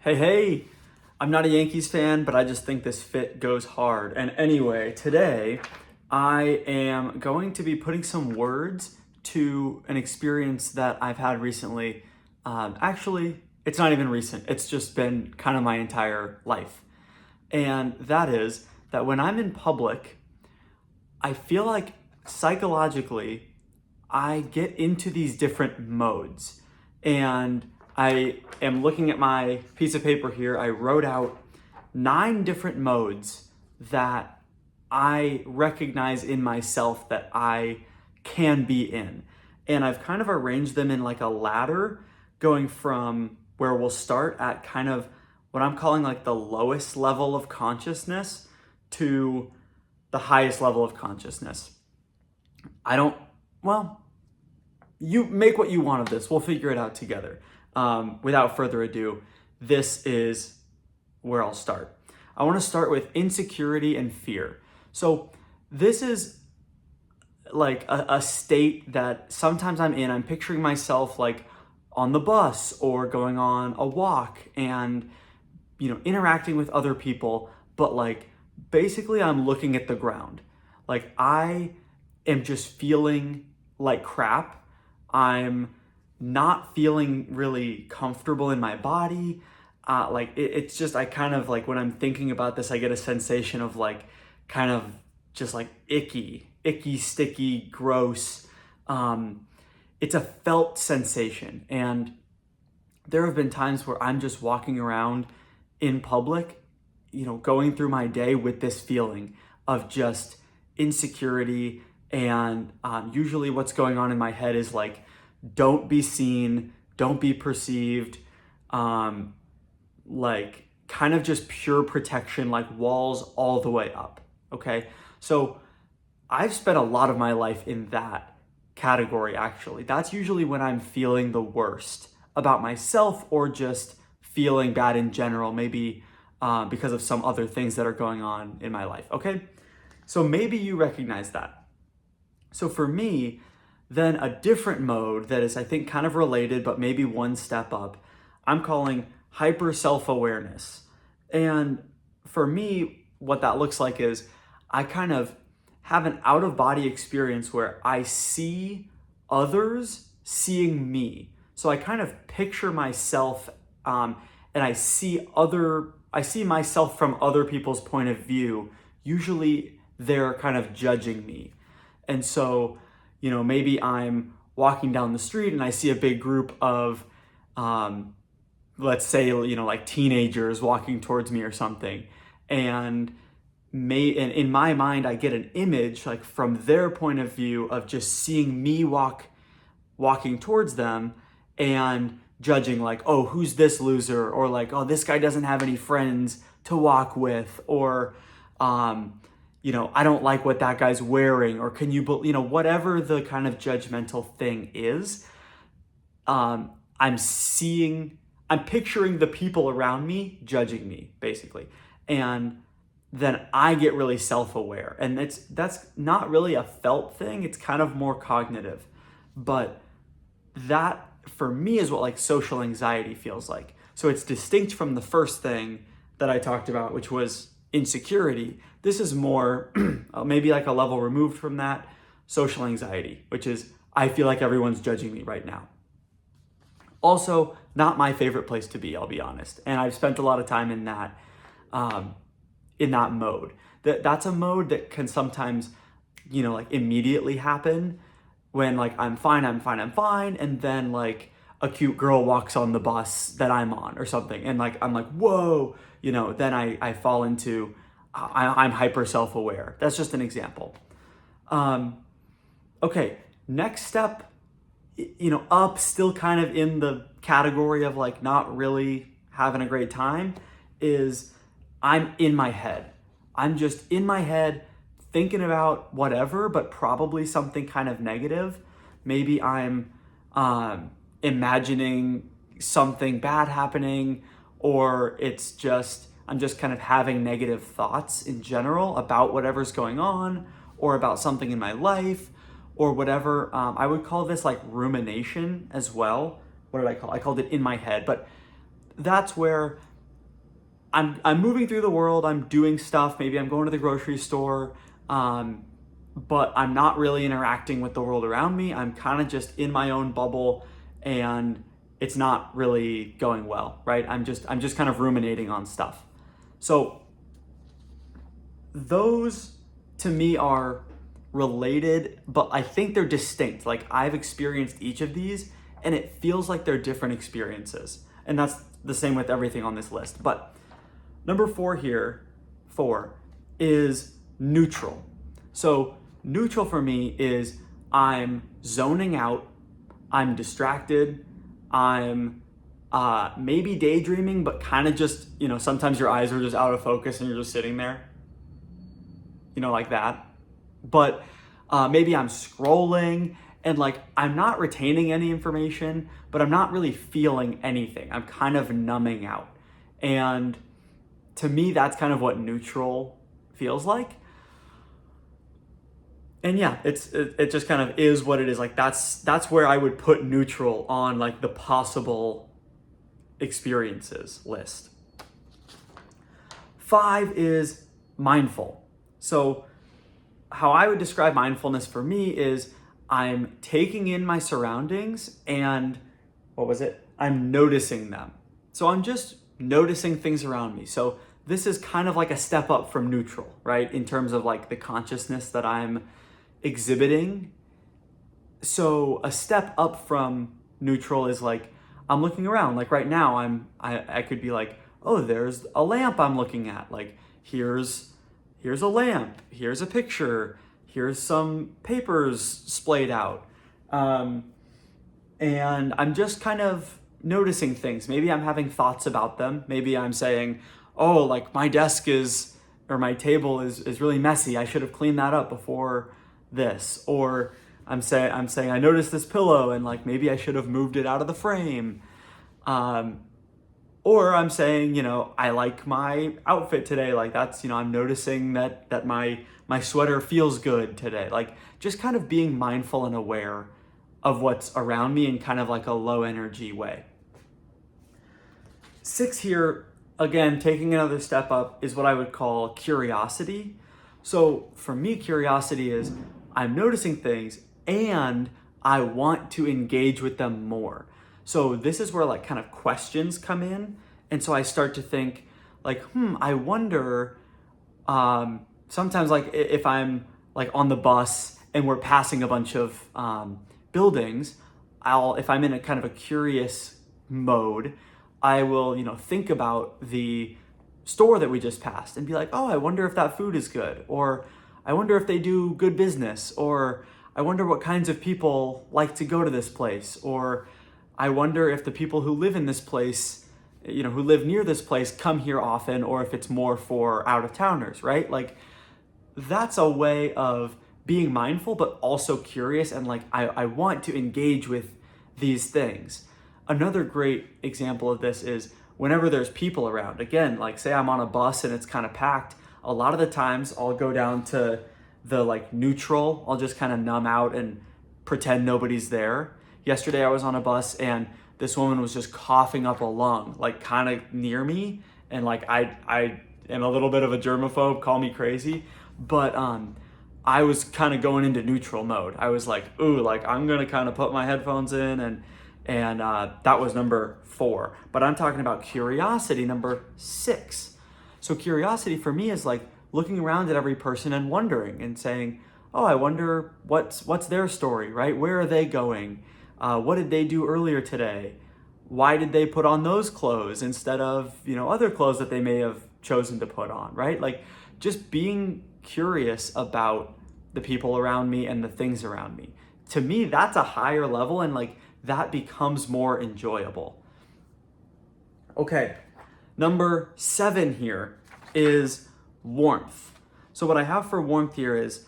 Hey, I'm not a Yankees fan, but I just think this fit goes hard. And anyway, today I am going to be putting some words to an experience that I've had recently. Actually, it's not even recent, it's just been kind of my entire life. And that is that when I'm in public, I feel like psychologically I get into these different modes. And I am looking at my piece of paper here. I wrote out 9 different modes that I recognize in myself that I can be in. And I've kind of arranged them in like a ladder, going from where we'll start at kind of what I'm calling like the lowest level of consciousness to the highest level of consciousness. I don't, well, you make what you want of this. We'll figure it out together. Without further ado, this is where I'll start. I want to start with insecurity and fear. So this is like a state that sometimes I'm in. I'm picturing myself like on the bus or going on a walk and, interacting with other people, but like basically I'm looking at the ground. Like I am just feeling like crap. I'm not feeling really comfortable in my body. It's just, I kind of like when I'm thinking about this, I get a sensation of like kind of just like icky, sticky, gross. It's a felt sensation. And there have been times where I'm just walking around in public, going through my day with this feeling of just insecurity. And usually what's going on in my head is like, don't be seen, don't be perceived, like kind of just pure protection, like walls all the way up. Okay. So I've spent a lot of my life in that category, actually. That's usually when I'm feeling the worst about myself or just feeling bad in general, maybe because of some other things that are going on in my life. Okay. So maybe you recognize that. So for me, then a different mode that is, I think, kind of related, but maybe one step up, I'm calling hyper self-awareness. And for me, what that looks like is I kind of have an out-of-body experience where I see others seeing me. So I kind of picture myself, and I see myself from other people's point of view. Usually they're kind of judging me. And so, maybe I'm walking down the street and I see a big group of, let's say, like teenagers walking towards me or something. And in my mind, I get an image like from their point of view of just seeing me walking towards them and judging like, oh, who's this loser? Or like, oh, this guy doesn't have any friends to walk with. Or, I don't like what that guy's wearing, or can you, whatever the kind of judgmental thing is, I'm picturing the people around me judging me, basically. And then I get really self-aware. And that's not really a felt thing, it's kind of more cognitive. But that, for me, is what like social anxiety feels like. So it's distinct from the first thing that I talked about, which was insecurity. This is more maybe like a level removed from that, social anxiety, which is I feel like everyone's judging me right now. Also, not my favorite place to be, I'll be honest. And I've spent a lot of time in that mode. That's a mode that can sometimes, like immediately happen when like I'm fine, and then like a cute girl walks on the bus that I'm on or something, and like I'm like, whoa, then I fall into I'm hyper self-aware. That's just an example. Okay, next step, up, still kind of in the category of like not really having a great time, is I'm in my head. I'm just in my head thinking about whatever, but probably something kind of negative. Maybe I'm imagining something bad happening, or I'm just kind of having negative thoughts in general about whatever's going on or about something in my life or whatever. I would call this like rumination as well. What did I call it? I called it in my head, but that's where I'm moving through the world, I'm doing stuff, maybe I'm going to the grocery store, but I'm not really interacting with the world around me. I'm kind of just in my own bubble, and it's not really going well, right? I'm just kind of ruminating on stuff. So those to me are related, but I think they're distinct. Like, I've experienced each of these and it feels like they're different experiences. And that's the same with everything on this list. But number 4 here, 4, is neutral. So neutral for me is I'm zoning out, I'm distracted, I'm maybe daydreaming, but kind of just, sometimes your eyes are just out of focus and you're just sitting there, like that. But maybe I'm scrolling and like I'm not retaining any information, but I'm not really feeling anything. I'm kind of numbing out. And to me, that's kind of what neutral feels like. And yeah, it just kind of is what it is. Like that's where I would put neutral on like the possible experiences list. 5 is mindful. So how I would describe mindfulness for me is I'm taking in my surroundings and I'm noticing them. So I'm just noticing things around me. So this is kind of like a step up from neutral, right? In terms of like the consciousness that I'm exhibiting. So a step up from neutral is like I'm looking around. Like right now I could be like, oh, there's a lamp I'm looking at. Like here's a lamp, here's a picture, here's some papers splayed out. And I'm just kind of noticing things. Maybe I'm having thoughts about them. Maybe I'm saying, oh, like my desk or my table is really messy. I should have cleaned that up before this. Or I'm saying I noticed this pillow and like maybe I should have moved it out of the frame. Or I'm saying, I like my outfit today. Like that's, I'm noticing that my sweater feels good today. Like just kind of being mindful and aware of what's around me in kind of like a low energy way. 6 here, again, taking another step up, is what I would call curiosity. So for me, curiosity is I'm noticing things and I want to engage with them more. So this is where like kind of questions come in. And so I start to think like, I wonder, sometimes like if I'm like on the bus and we're passing a bunch of buildings, if I'm in a kind of a curious mode, I will, think about the store that we just passed and be like, oh, I wonder if that food is good, or I wonder if they do good business, or I wonder what kinds of people like to go to this place, or I wonder if the people who live in this place, who live near this place come here often, or if it's more for out-of-towners, right? Like that's a way of being mindful, but also curious, and like I want to engage with these things. Another great example of this is whenever there's people around. Again, like say I'm on a bus and it's kind of packed, a lot of the times I'll go down to the like neutral. I'll just kind of numb out and pretend nobody's there. Yesterday I was on a bus and this woman was just coughing up a lung, like kind of near me. And like I am a little bit of a germaphobe, call me crazy, but I was kind of going into neutral mode. I was like, ooh, like I'm gonna kind of put my headphones in, and that was number 4. But I'm talking about curiosity, number 6. So curiosity for me is like looking around at every person and wondering and saying, oh, I wonder what's their story, right? Where are they going? What did they do earlier today? Why did they put on those clothes instead of, other clothes that they may have chosen to put on, right? Like just being curious about the people around me and the things around me. To me, that's a higher level, and like that becomes more enjoyable. Okay, number 7 here is warmth. So what I have for warmth here is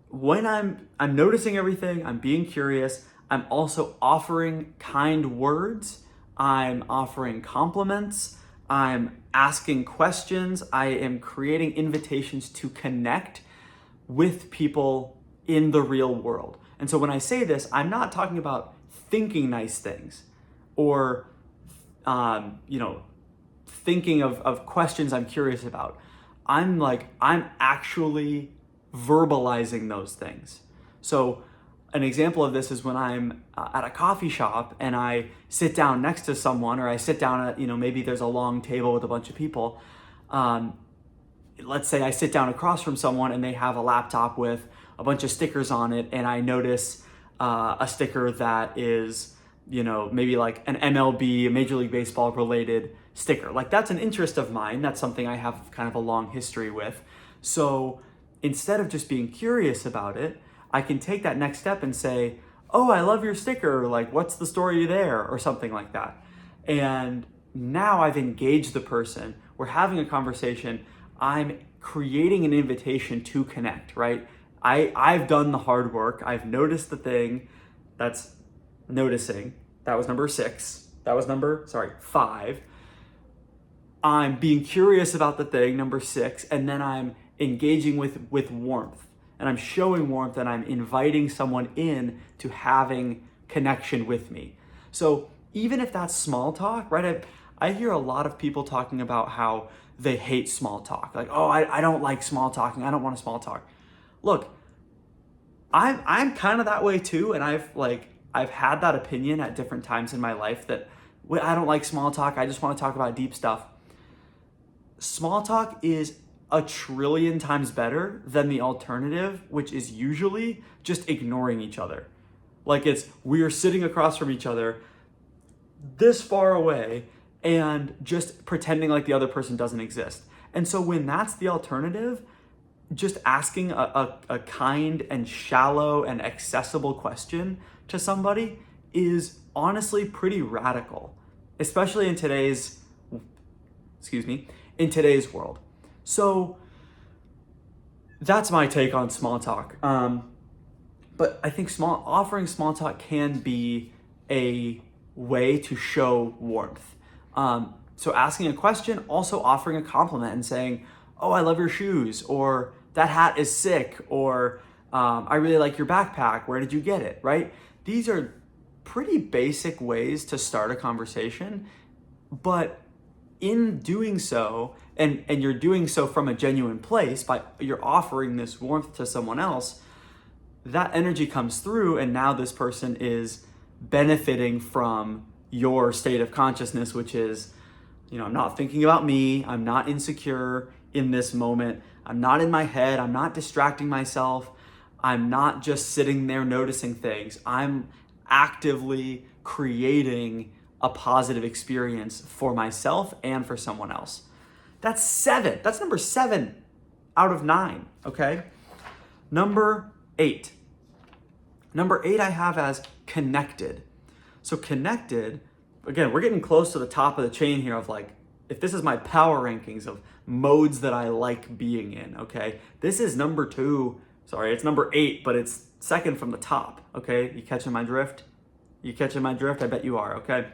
when I'm noticing everything, I'm being curious, I'm also offering kind words, I'm offering compliments, I'm asking questions, I am creating invitations to connect with people in the real world. And so when I say this, I'm not talking about thinking nice things or, thinking of questions I'm curious about. I'm actually verbalizing those things. So an example of this is when I'm at a coffee shop and I sit down next to someone, or I sit down at, maybe there's a long table with a bunch of people. Let's say I sit down across from someone and they have a laptop with a bunch of stickers on it, and I notice a sticker that is, maybe like an MLB, a Major League Baseball related sticker. Like, that's an interest of mine. That's something I have kind of a long history with. So instead of just being curious about it, I can take that next step and say, oh, I love your sticker. Like, what's the story there? Or something like that. And now I've engaged the person. We're having a conversation. I'm creating an invitation to connect, right? I've done the hard work. I've noticed the thing. That's noticing. That was number 6. That was 5. I'm being curious about the thing, number 6, and then I'm engaging with warmth. And I'm showing warmth, and I'm inviting someone in to having connection with me. So even if that's small talk, right? I hear a lot of people talking about how they hate small talk. Like, oh, I don't like small talking. I don't want to small talk. Look, I'm kind of that way too, and I've had that opinion at different times in my life that I don't like small talk. I just want to talk about deep stuff. Small talk is a trillion times better than the alternative, which is usually just ignoring each other. Like, we are sitting across from each other this far away and just pretending like the other person doesn't exist. And so when that's the alternative, just asking a kind and shallow and accessible question to somebody is honestly pretty radical, especially in today's world. So that's my take on small talk. But I think offering small talk can be a way to show warmth. So asking a question, also offering a compliment and saying, oh, I love your shoes, or that hat is sick, or I really like your backpack. Where did you get it, right? These are pretty basic ways to start a conversation, but in doing so, and you're doing so from a genuine place, you're offering this warmth to someone else, that energy comes through, and now this person is benefiting from your state of consciousness, which is, I'm not thinking about me, I'm not insecure in this moment, I'm not in my head, I'm not distracting myself, I'm not just sitting there noticing things, I'm actively creating a positive experience for myself and for someone else. That's 7. That's number 7 out of 9, okay? Number 8. Number 8 I have as connected. So connected, again, we're getting close to the top of the chain here of if this is my power rankings of modes that I like being in, okay? This is number 2. Sorry, it's number 8, but it's second from the top, okay? You catching my drift? You catching my drift? I bet you are, okay?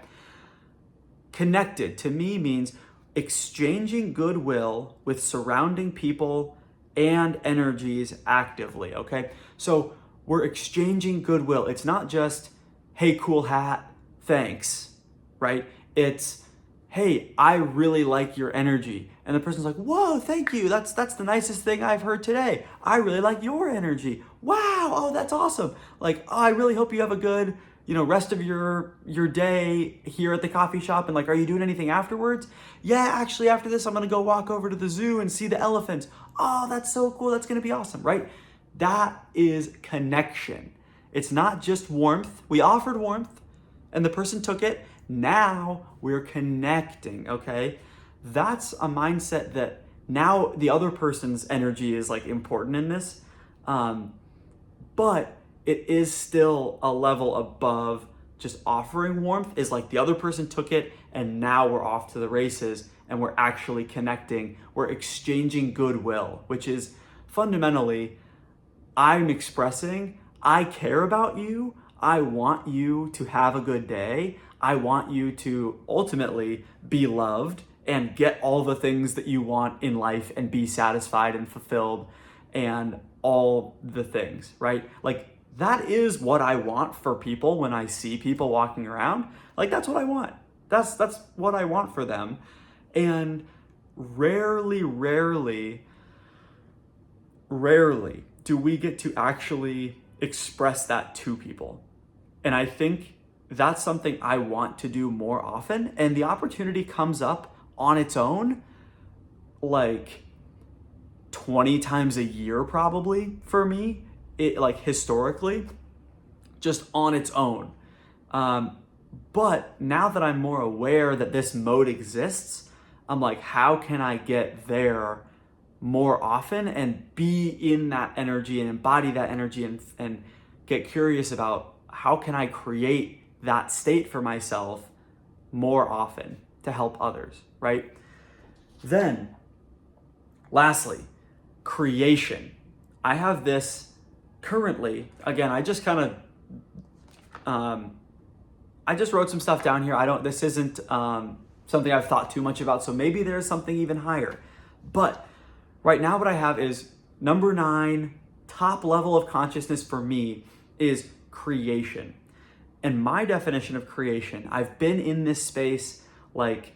Connected to me means exchanging goodwill with surrounding people and energies actively, okay? So we're exchanging goodwill. It's not just, hey, cool hat, thanks, right? It's, hey, I really like your energy. And the person's like, whoa, thank you. That's the nicest thing I've heard today. I really like your energy. Wow, oh, that's awesome. Oh, I really hope you have a good, rest of your day here at the coffee shop. And are you doing anything afterwards? Yeah, actually after this, I'm gonna go walk over to the zoo and see the elephants. Oh, that's so cool. That's gonna be awesome, right? That is connection. It's not just warmth. We offered warmth and the person took it. Now we're connecting, okay? That's a mindset that now the other person's energy is important in this. But it is still a level above just offering warmth. Is the other person took it and now we're off to the races and we're actually connecting. We're exchanging goodwill, which is fundamentally, I'm expressing, I care about you. I want you to have a good day. I want you to ultimately be loved and get all the things that you want in life and be satisfied and fulfilled and all the things, right? That is what I want for people when I see people walking around. That's what I want. That's what I want for them. And rarely do we get to actually express that to people. And I think that's something I want to do more often. And the opportunity comes up on its own, like 20 times a year, probably for me, like historically, just on its own. But now that I'm more aware that this mode exists, I'm like, how can I get there more often and be in that energy and embody that energy and get curious about how can I create that state for myself more often to help others, right? Then, lastly, creation. I have this currently, again, I just kind of, I just wrote some stuff down here. This isn't something I've thought too much about, so maybe there's something even higher. But right now what I have is number 9, top level of consciousness for me is creation. And my definition of creation, I've been in this space like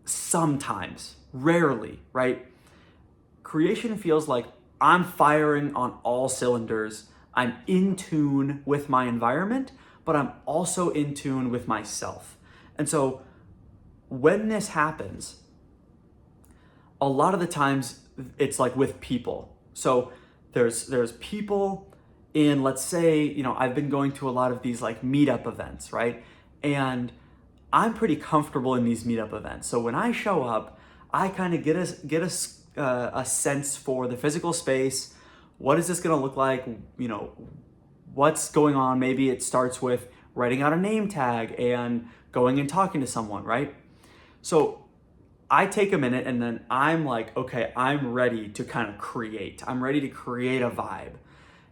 sometimes, rarely, right? Creation feels like I'm firing on all cylinders. I'm in tune with my environment, but I'm also in tune with myself. And so when this happens, a lot of the times it's like with people. So there's people in, let's say, I've been going to a lot of these like meetup events, right? And I'm pretty comfortable in these meetup events. So when I show up, I kind of get a sense for the physical space. What is this going to look like? What's going on? Maybe it starts with writing out a name tag and going and talking to someone, right? So I take a minute and then I'm like, okay, I'm ready to kind of create. I'm ready to create a vibe.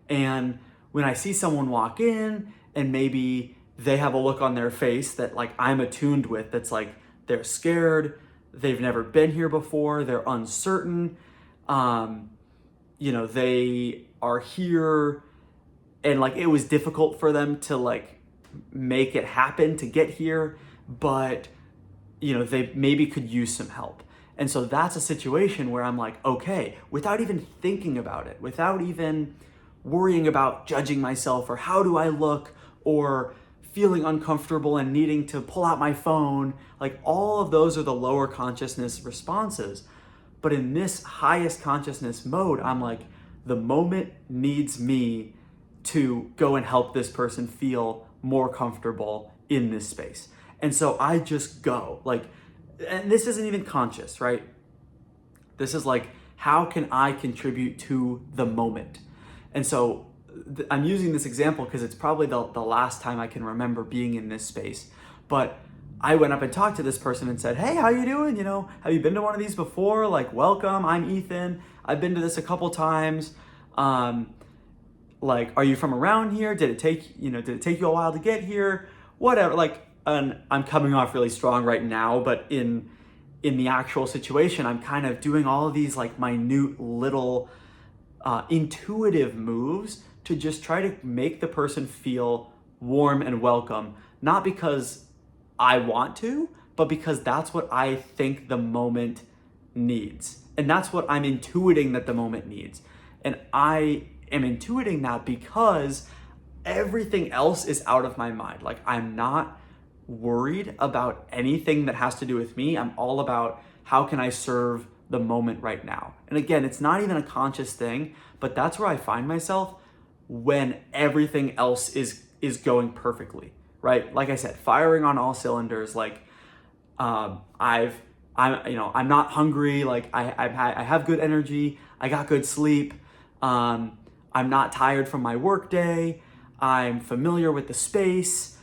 And when I see someone walk in and maybe they have a look on their face that like I'm attuned with, that's like they're scared, they've never been here before, they're uncertain, they are here and like it was difficult for them to like make it happen to get here, but they maybe could use some help. And so that's a situation where I'm like, okay, without even thinking about it, without even worrying about judging myself or how do I look or feeling uncomfortable and needing to pull out my phone, like all of those are the lower consciousness responses. But in this highest consciousness mode, I'm like, the moment needs me to go and help this person feel more comfortable in this space. And so I just go, like, and this isn't even conscious, right? This is like, how can I contribute to the moment? And so I'm using this example because it's probably the last time I can remember being in this space. But I went up and talked to this person and said, hey, how you doing? Have you been to one of these before? Like, welcome, I'm Ethan. I've been to this a couple times. Like, are you from around here? Did it take you a while to get here? Whatever, like, and I'm coming off really strong right now, but in the actual situation, I'm kind of doing all of these like minute little intuitive moves to just try to make the person feel warm and welcome, not because I want to, but because that's what I think the moment needs. And that's what I'm intuiting that the moment needs. And I am intuiting that because everything else is out of my mind. Like, I'm not worried about anything that has to do with me. I'm all about how can I serve the moment right now. And again, it's not even a conscious thing, but that's where I find myself when everything else is going perfectly, right? Like I said, firing on all cylinders. Like, I'm not hungry. Like I have good energy. I got good sleep. I'm not tired from my work day. I'm familiar with the space.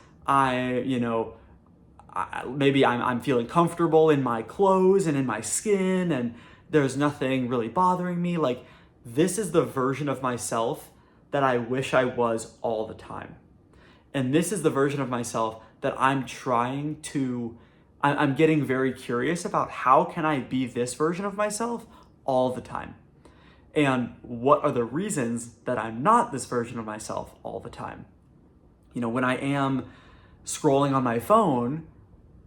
Maybe I'm feeling comfortable in my clothes and in my skin, and there's nothing really bothering me. Like, this is the version of myself that I wish I was all the time. And this is the version of myself that I'm getting very curious about. How can I be this version of myself all the time? And what are the reasons that I'm not this version of myself all the time? When I am scrolling on my phone,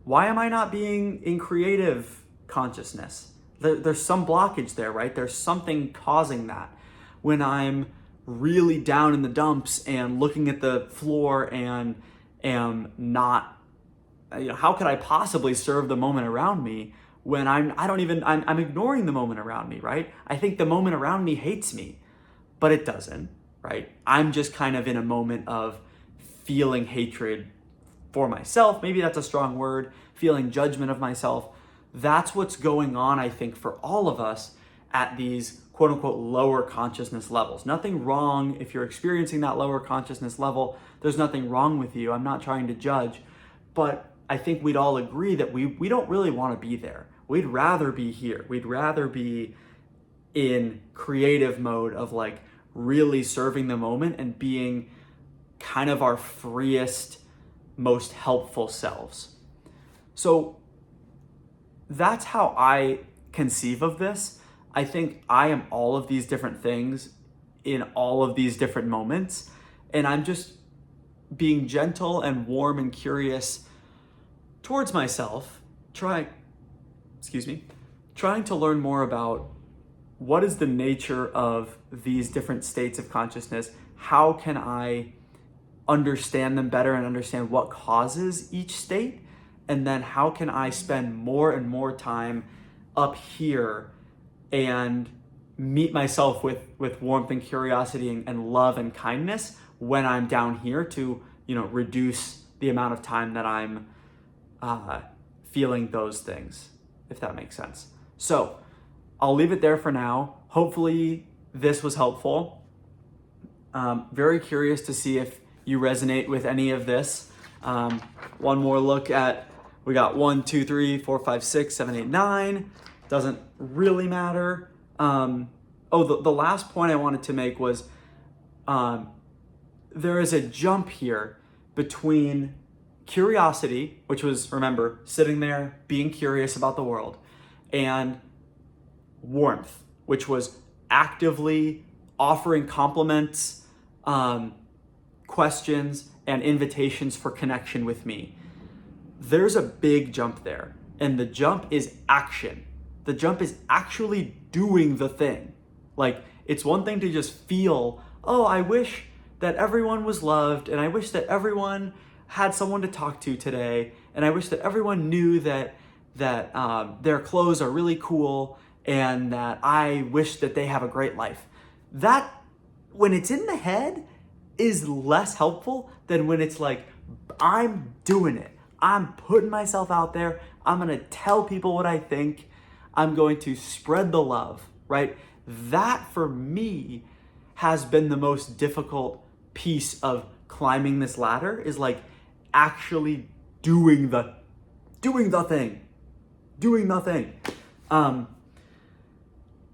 why am I not being in creative consciousness. There's some blockage there, right? There's something causing that. When I'm really down in the dumps and looking at the floor and am not, how could I possibly serve the moment around me when I'm ignoring the moment around me, right? I think the moment around me hates me, but it doesn't, right? I'm just kind of in a moment of feeling hatred for myself. Maybe that's a strong word, feeling judgment of myself. That's what's going on, I think, for all of us at these quote unquote lower consciousness levels. Nothing wrong if you're experiencing that lower consciousness level. There's nothing wrong with you. I'm not trying to judge, but I think we'd all agree that we don't really want to be there. We'd rather be here. We'd rather be in creative mode of like really serving the moment and being kind of our freest, most helpful selves. So that's how I conceive of this. I think I am all of these different things in all of these different moments, and I'm just being gentle and warm and curious towards myself, trying to learn more about what is the nature of these different states of consciousness. How can I understand them better and understand what causes each state? And then how can I spend more and more time up here and meet myself with warmth and curiosity and love and kindness when I'm down here to, reduce the amount of time that I'm feeling those things, if that makes sense. So I'll leave it there for now. Hopefully this was helpful. Very curious to see if you resonate with any of this. One more look at, we got 1, 2, 3, 4, 5, 6, 7, 8, 9. Doesn't really matter. The last point I wanted to make was there is a jump here between curiosity, which was, remember, sitting there being curious about the world, and warmth, which was actively offering compliments, questions, and invitations for connection with me. There's a big jump there, and the jump is action. The jump is actually doing the thing. Like, it's one thing to just feel, oh, I wish that everyone was loved, and I wish that everyone had someone to talk to today, and I wish that everyone knew that their clothes are really cool, and that I wish that they have a great life. That, when it's in the head, is less helpful than when it's like, I'm doing it. I'm putting myself out there. I'm gonna tell people what I think. I'm going to spread the love, right? That, for me, has been the most difficult piece of climbing this ladder, is like actually doing the thing.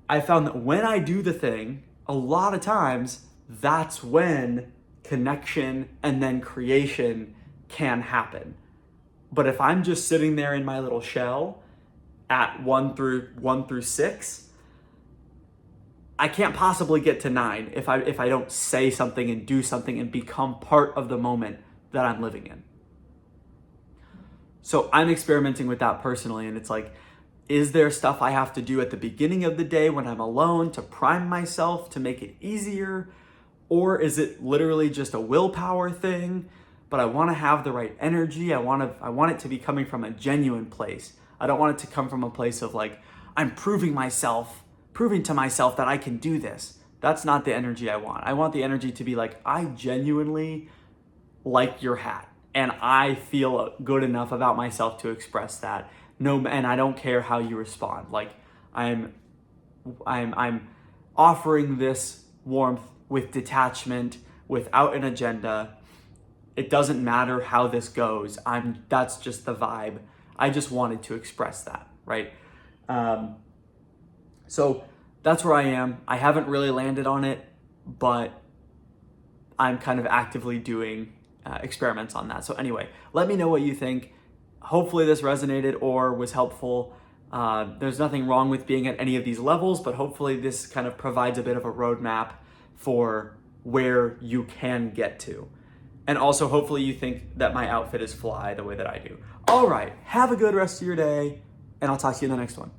I found that when I do the thing, a lot of times, that's when connection and then creation can happen. But if I'm just sitting there in my little shell at 1 through 6, I can't possibly get to 9 if I don't say something and do something and become part of the moment that I'm living in. So I'm experimenting with that personally, and it's like, is there stuff I have to do at the beginning of the day when I'm alone to prime myself to make it easier? Or is it literally just a willpower thing? But I want to have the right energy. I want it to be coming from a genuine place. I don't want it to come from a place of like, I'm proving to myself that I can do this. That's not the energy I want. I want the energy to be like, I genuinely like your hat, and I feel good enough about myself to express that. And I don't care how you respond. Like, I'm offering this warmth with detachment, without an agenda. It doesn't matter how this goes. That's just the vibe. I just wanted to express that, right? So that's where I am. I haven't really landed on it, but I'm kind of actively doing experiments on that. So anyway, let me know what you think. Hopefully this resonated or was helpful. There's nothing wrong with being at any of these levels, but hopefully this kind of provides a bit of a roadmap for where you can get to. And also, hopefully you think that my outfit is fly the way that I do. All right, have a good rest of your day. and I'll talk to you in the next one.